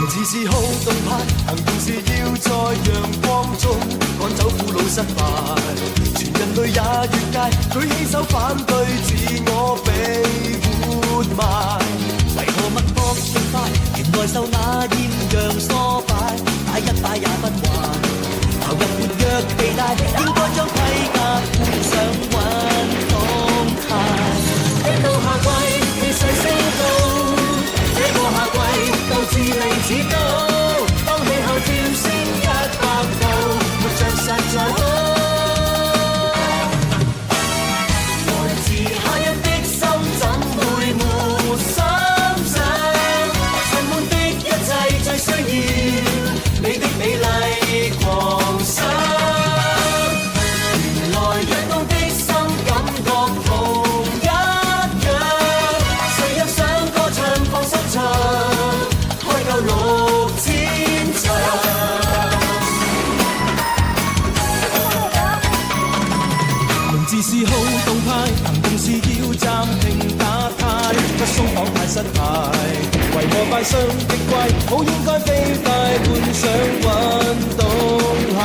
自是好動派，行動是要在陽光中趕走苦惱失敗。全人類也越界，舉起手反對自我被活埋。為何脈搏勁快，原來受那豔陽唆擺，擺一擺也不壞。投入活躍地帶，應該將盔甲換上運動鞋。聽到夏季氣勢升高，這個夏季鬥志力似高，當氣候跳升100度，活着實在好。來自他人的心怎會沒心想？沉悶的一切最需要你的美麗狂想。原來躍動的心感覺同一樣，誰若想歌唱放心唱，開夠6000場。名字是好動派，行動是要暫停打呔，不鬆綁太失態。為何拜相的貴，好應該飛快換上運動鞋。